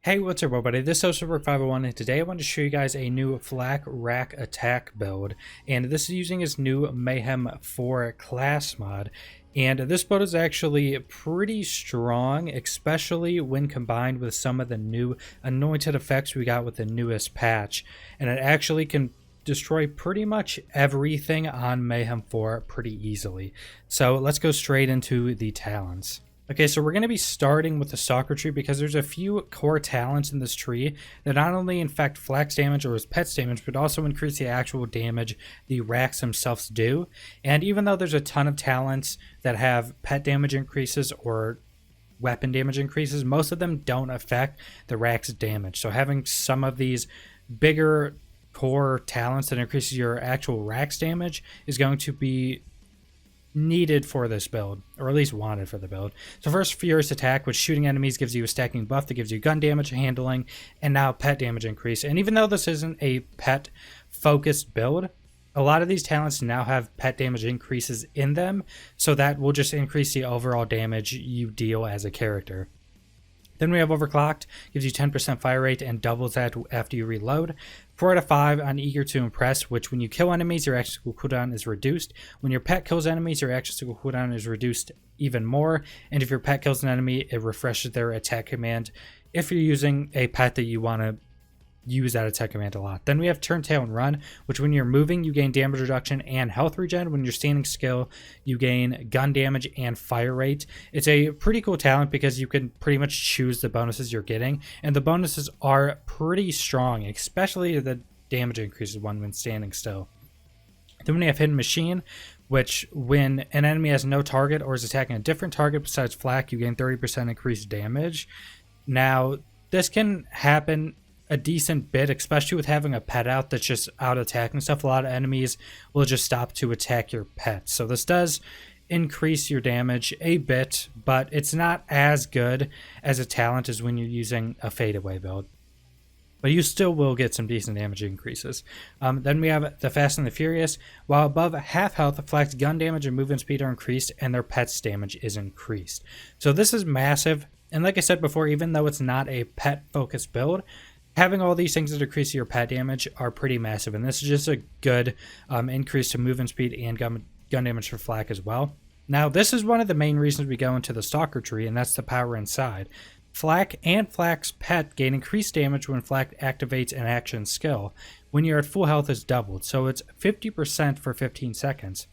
Hey, what's up everybody? This is Rakk501 and today I want to show you guys a new flak Rakk attack build, and this is using his new Mayhem 4 class mod. And this build is actually pretty strong, especially when combined with some of the new anointed effects we got with the newest patch, and it actually can destroy pretty much everything on Mayhem 4 pretty easily. So let's go straight into the talents. Okay, so we're going to be starting with the stalker tree because there's a few core talents in this tree that not only infect flax damage or his pet's damage, but also increase the actual damage the Rakks themselves do. And even though there's a ton of talents that have pet damage increases or weapon damage increases, most of them don't affect the Rakk's damage. So having some of these bigger core talents that increases your actual Rakk's damage is going to be needed for this build, or at least wanted for the build. So first, Furious Attack, which shooting enemies gives you a stacking buff that gives you gun damage, handling, and now pet damage increase. And even though this isn't a pet focused build, a lot of these talents now have pet damage increases in them, so that will just increase the overall damage you deal as a character. Then we have Overclocked, gives you 10% fire rate and doubles that after you reload. 4 out of 5 on Eager to Impress, which when you kill enemies, your action skill cooldown is reduced. When your pet kills enemies, your action skill cooldown is reduced even more. And if your pet kills an enemy, it refreshes their attack command if you're using a pet that you want to use that attack command a lot. Then we have Turn Tail and Run, which when you're moving, you gain damage reduction and health regen. When you're standing still, you gain gun damage and fire rate. It's a pretty cool talent because you can pretty much choose the bonuses you're getting, and the bonuses are pretty strong, especially the damage increases one when standing still. Then we have Hidden Machine, which when an enemy has no target or is attacking a different target besides flak, you gain 30% increased damage. Now, this can happen a decent bit, especially with having a pet out that's just out attacking stuff. A lot of enemies will just stop to attack your pet. So this does increase your damage a bit, but it's not as good as a talent as when you're using a fadeaway build. But you still will get some decent damage increases. Then we have the Fast and the Furious. While above half health, flak's gun damage and movement speed are increased, and their pet's damage is increased. So this is massive. And like I said before, even though it's not a pet-focused build, having all these things that decrease your pet damage are pretty massive, and this is just a good increase to movement speed and gun damage for flak as well. Now, this is one of the main reasons we go into the stalker tree, and that's the power inside. Flak and flak's pet gain increased damage when flak activates an action skill. When you're at full health, is doubled, so it's 50% for 15 seconds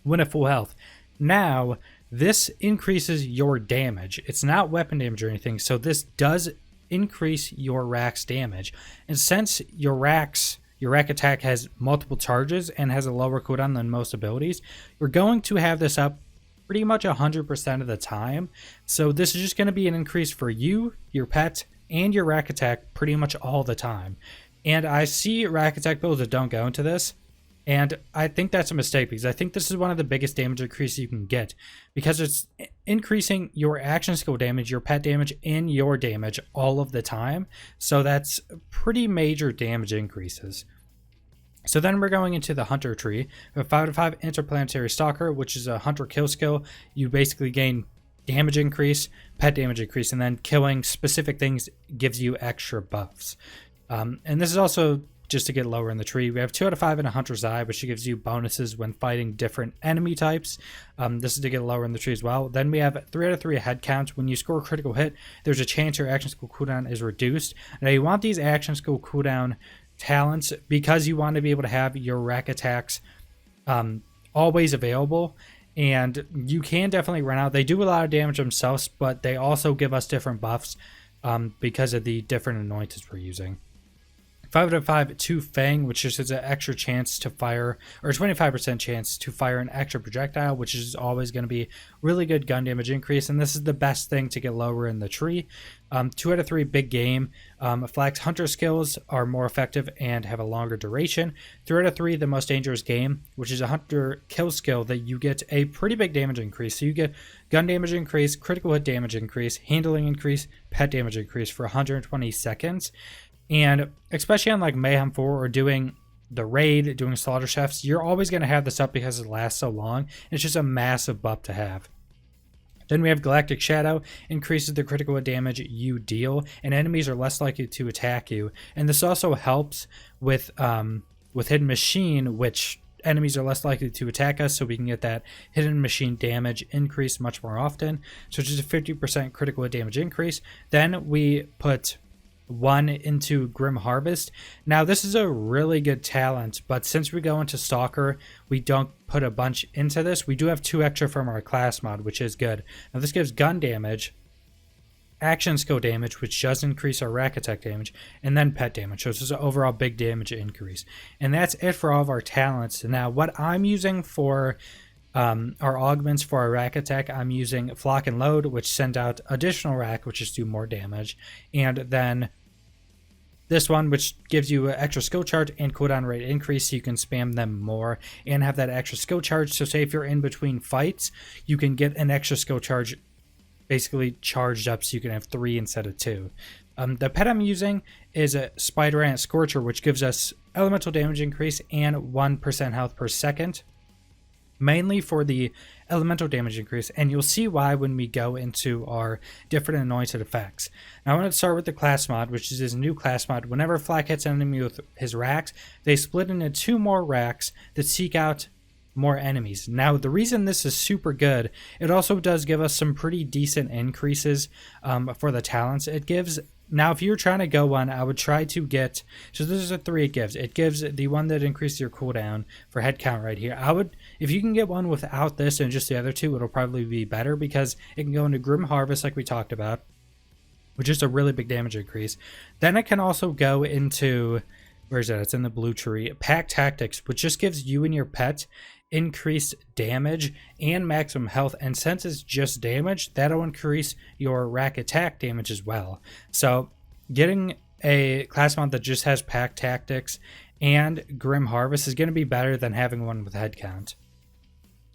when at full health. Now, this increases your damage. It's not weapon damage or anything, so this does increase your Rakk's damage. And since your Rakk attack has multiple charges and has a lower cooldown than most abilities, you're going to have this up pretty much 100% of the time. So this is just going to be an increase for you, your pet, and your Rakk attack pretty much all the time. And I see Rakk attack builds that don't go into this, and I think that's a mistake because I think this is one of the biggest damage increases you can get because it's increasing your action skill damage, your pet damage, and your damage all of the time. So that's pretty major damage increases. So then we're going into the Hunter tree. We have 5 out of 5 Interplanetary Stalker, which is a Hunter kill skill. You basically gain damage increase, pet damage increase, and then killing specific things gives you extra buffs. And this is also just to get lower in the tree. We have 2 out of 5 in a Hunter's Eye, which gives you bonuses when fighting different enemy types. This is to get lower in the tree as well. Then we have 3 out of 3 head count. When you score a critical hit, there's a chance your action skill cooldown is reduced. Now you want these action skill cooldown talents because you want to be able to have your Rakk attacks always available. And you can definitely run out. They do a lot of damage themselves, but they also give us different buffs because of the different anointeds we're using. 5 out of 5 to Fang, which just has an extra chance to fire, or 25% chance to fire an extra projectile, which is always going to be really good gun damage increase, and this is the best thing to get lower in the tree. 2 out of 3 Big Game. Flak's Hunter skills are more effective and have a longer duration. 3 out of 3 the Most Dangerous Game, which is a Hunter kill skill that you get a pretty big damage increase. So you get gun damage increase, critical hit damage increase, handling increase, pet damage increase for 120 seconds. And especially on like Mayhem 4 or doing the raid, doing slaughter chefs, you're always going to have this up because it lasts so long. It's just a massive buff to have. Then we have Galactic Shadow, increases the critical damage you deal, and enemies are less likely to attack you. And this also helps with Hidden Machine, which enemies are less likely to attack us, so we can get that Hidden Machine damage increase much more often. So it's just a 50% critical damage increase. Then we put 1 into Grim Harvest. Now this is a really good talent, but since we go into Stalker, we don't put a bunch into this. We do have 2 extra from our class mod, which is good. Now this gives gun damage, action skill damage, which does increase our Rakk attack damage, and then pet damage. So this is an overall big damage increase. And that's it for all of our talents. Now what I'm using for our augments for our Rakk attack, I'm using Flock and Load, which send out additional Rakk, which just do more damage, and then this one, which gives you an extra skill charge and cooldown rate increase, so you can spam them more and have that extra skill charge. So say if you're in between fights, you can get an extra skill charge basically charged up, so you can have 3 instead of 2. The pet I'm using is a Spider Ant Scorcher, which gives us elemental damage increase and 1% health per second, mainly for the elemental damage increase, and you'll see why when we go into our different anointed effects. Now I want to start with the class mod, which is his new class mod. Whenever Flak hits an enemy with his Rakks, they split into 2 more Rakks that seek out more enemies. Now the reason this is super good, it also does give us some pretty decent increases for the talents it gives. Now if you're trying to go one, I would try to get, so this is a 3 it gives. It gives the one that increases your cooldown for head count right here. I would, if you can get one without this and just the other 2, it'll probably be better, because it can go into Grim Harvest like we talked about, which is a really big damage increase. Then it can also go into, where is that? It's in the blue tree. Pack Tactics, which just gives you and your pet increased damage and maximum health, and since it's just damage, that'll increase your Rakk attack damage as well. So getting a class mod that just has Pack Tactics and Grim Harvest is going to be better than having one with head count.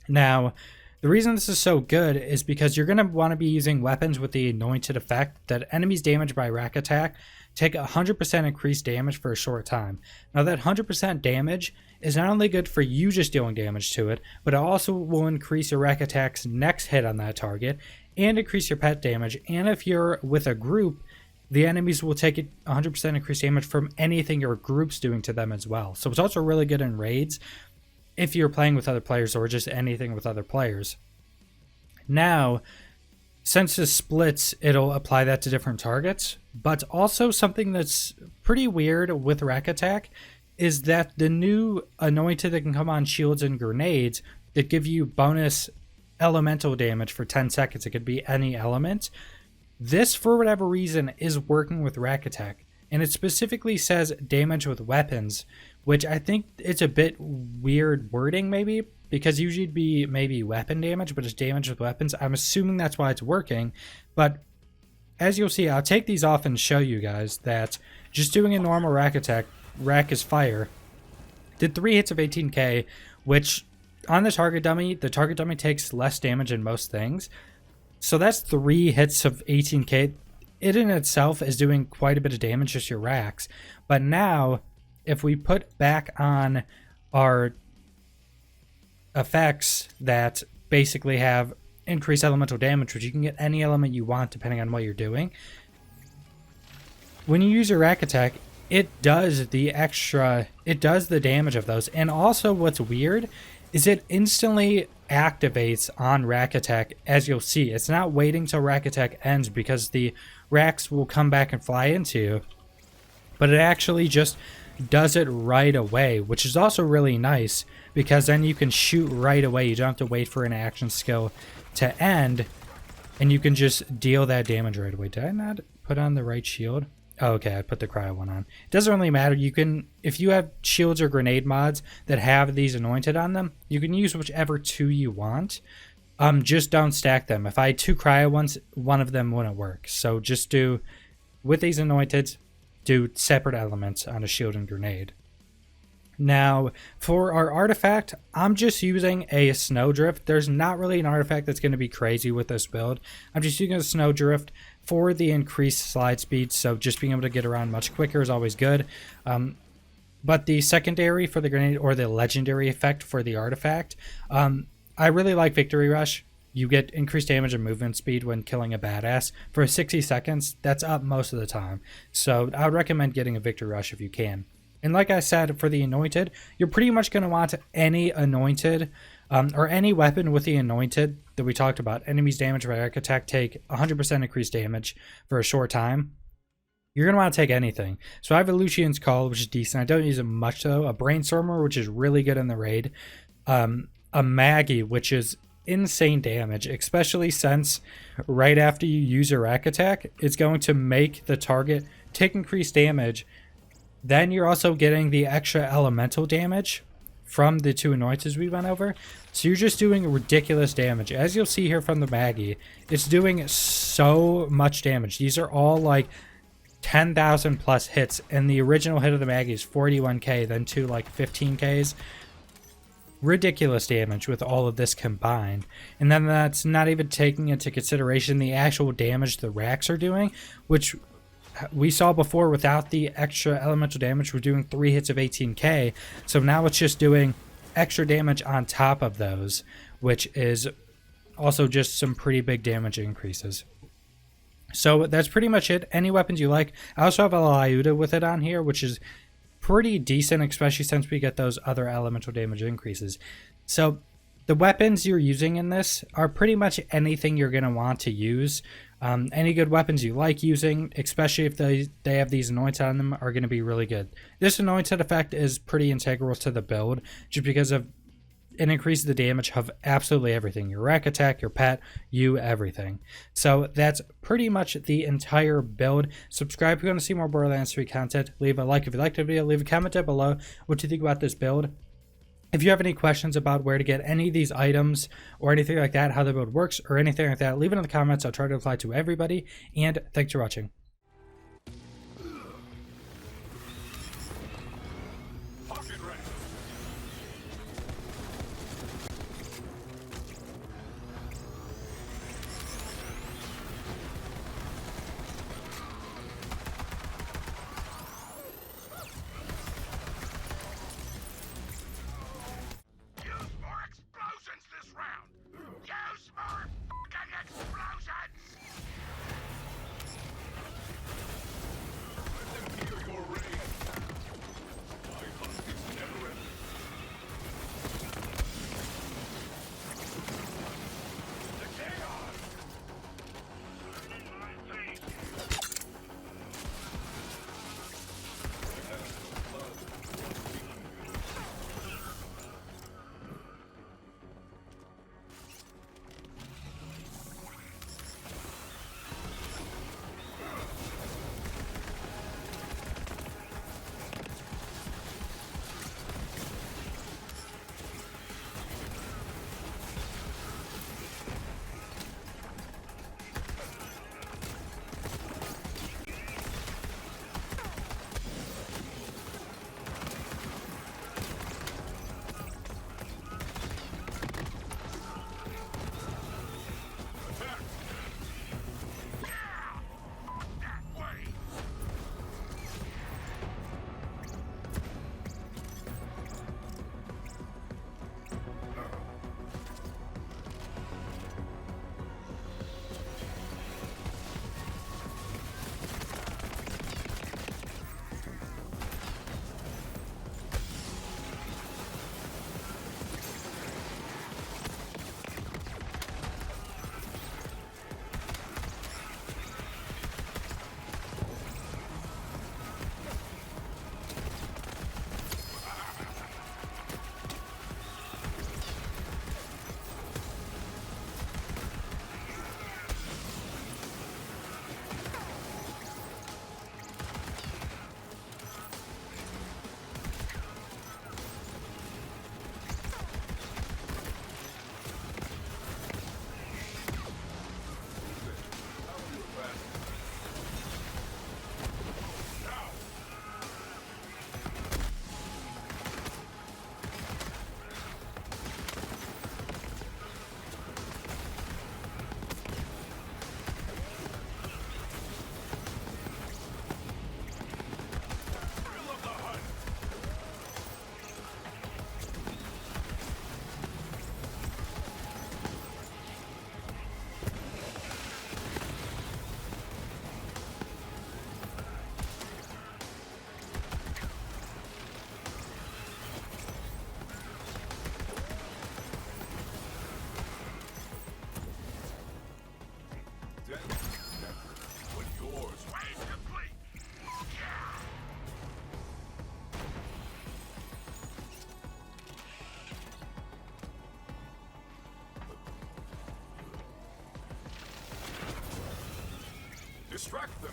Now the reason this is so good is because you're going to want to be using weapons with the anointed effect that enemies damaged by Rakk attack take 100% increased damage for a short time. Now that 100% damage is not only good for you just dealing damage to it, but it also will increase your Rakk attack's next hit on that target and increase your pet damage. And if you're with a group, the enemies will take 100% increased damage from anything your group's doing to them as well. So it's also really good in raids if you're playing with other players or just anything with other players. Now, since this splits, it'll apply that to different targets, but also something that's pretty weird with Rakk attack is that the new anointed that can come on shields and grenades that give you bonus elemental damage for 10 seconds, it could be any element, this for whatever reason is working with Rakk attack, and it specifically says damage with weapons, which I think it's a bit weird wording maybe, because usually it'd be maybe weapon damage, but it's damage with weapons. I'm assuming that's why it's working, but as you'll see, I'll take these off and show you guys that just doing a normal Rakk attack, Rakk is fire, did 3 hits of 18k, which on the target dummy takes less damage in most things. So that's 3 hits of 18k. It in itself is doing quite a bit of damage, just your Rakks. But now, if we put back on our effects that basically have increased elemental damage, which you can get any element you want depending on what you're doing, when you use your Rakk attack, it does the damage of those. And also what's weird is it instantly activates on Rakk attack, as you'll see. It's not waiting till Rakk attack ends, because the Rakks will come back and fly into you, but it actually just does it right away, which is also really nice, because then you can shoot right away. You don't have to wait for an action skill to end, and you can just deal that damage right away. Did I not put on the right shield? Oh, okay, I put the cryo one on. It doesn't really matter. You can, if you have shields or grenade mods that have these anointed on them, you can use whichever 2 you want. Just don't stack them. If I had 2 cryo ones, one of them wouldn't work. So just do, with these anointed, do separate elements on a shield and grenade. Now, for our artifact, I'm just using a snowdrift. There's not really an artifact that's going to be crazy with this build. I'm just using a snowdrift for the increased slide speed, so just being able to get around much quicker is always good. But the secondary for the grenade, or the legendary effect for the artifact, I really like Victory Rush. you get increased damage and movement speed when killing a badass for 60 seconds. That's up most of the time. So I would recommend getting a Victory Rush if you can. And like I said, for the anointed, you're pretty much going to want any anointed or any weapon with the anointed that we talked about. Enemies damaged by Rakk attack take 100% increased damage for a short time. You're going to want to take anything. So I have a Lucian's Call, which is decent. I don't use it much though. A Brainstormer, which is really good in the raid. A Maggie, which is insane damage, especially since right after you use a Rakk attack, it's going to make the target take increased damage. Then you're also getting the extra elemental damage from the 2 anointeds we went over. So you're just doing ridiculous damage. As you'll see here from the Maggie, it's doing so much damage. These are all like 10,000 plus hits, and the original hit of the Maggie is 41k, then 2 like 15ks. Ridiculous damage with all of this combined. And then that's not even taking into consideration the actual damage the Rakks are doing, which we saw before. Without the extra elemental damage, we're doing 3 hits of 18k. So now it's just doing extra damage on top of those, which is also just some pretty big damage increases. So that's pretty much it. Any weapons you like. I also have a Lyuda with it on here, which is pretty decent, especially since we get those other elemental damage increases. So the weapons you're using in this are pretty much anything you're going to want to use. Any good weapons you like using, especially if they have these anointed on them, are going to be really good. This anointed effect is pretty integral to the build, just because of it increases the damage of absolutely everything. Your Rakk attack, your pet, you, everything. So that's pretty much the entire build. Subscribe if you want to see more Borderlands 3 content. Leave a like if you liked the video. Leave a comment down below what you think about this build. If you have any questions about where to get any of these items or anything like that, how the build works or anything like that, leave it in the comments. I'll try to reply to everybody. And thanks for watching. distract them.